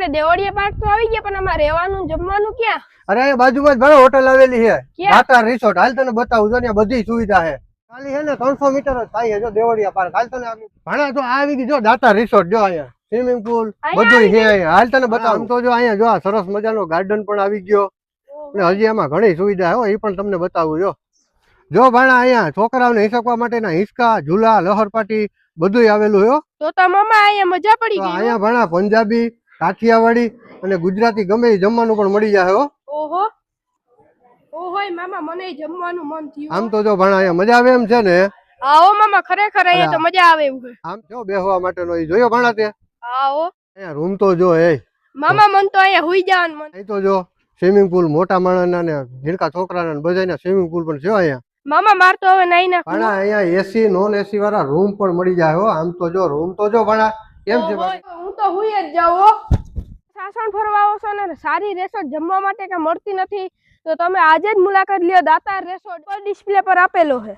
આપણે દેવળિયા પાર્ક તો આવી ગયા, પણ આમાં રહેવાનું જમવાનું ક્યાં? અરે બાજુમાં જ ભાઈ હોટલ આવેલી છે, ક્યાં? દાતાર રિસોર્ટ. હાલ તને બતાવું છું, ત્યાં બધી સુવિધા છે. ખાલી છે ને 300 મીટર જ થાય છે જો દેવળિયા પાર્ક. હાલ તને ભાણા તો આવી ગઈ જો દાતાર રિસોર્ટ. જો અહીંયા સ્વિમિંગ પુલ બધું છે અહીંયા. હાલ તને બતાવું તો જો અહીંયા જો આ સરસ મજાનો ગાર્ડન પણ આવી ગયો, અને હજી એમાં ઘણી સુવિધા હોય, એ પણ તમને બતાવું. જો ભાણા અહીંયા છોકરાઓને હિસકવા માટેના હિંચકા, ઝૂલા, લહરપાટી બધું આવેલું હો. તો મામા અહીંયા મજા પડી તો ગઈ. અહીંયા ભાણા પંજાબી, કાઠિયાવાડી અને ગુજરાતી ગમે એ જમવાનું પણ મળી જાય હો. ઓહો ઓહોય મામા, મને જમવાનું મન થયું. આમ તો જો ભાણા અહીંયા મજા આવે એમ છે ને. આવો મામા, ખરેખર અહીંયા તો મજા આવે એવું છે. આમ જો બેહવા માટેનો એ જોયો ભાણા તે. આવો અહીંયા રૂમ તો જો એ મામા, મન તો અહીંયા હુઈ જવાનું મન. અહીં તો જો સ્વિમિંગ પુલ મોટા માણસના ને ઝીણકા છોકરાના ને બધાના સ્વિમિંગ પુલ પણ છે અહીંયા. મામા માર તો હવે નાઈ નાખું. ભાણા અહીંયા એસી નોન એસી વાળા રૂમ પણ મળી જાય હો. આમ તો જો રૂમ તો જો ભાણા કેમ છે. હું તો હુઈ જ જાઉં હો. સાસણ ફરવા આવો છો ને સારી રેસોર્ટ જમવા માટે કઈ મળતી નથી, તો તમે આજે જ મુલાકાત લ્યો. દાતાર રેસોર્ટ પર ડિસ્પ્લે પર આપેલો છે.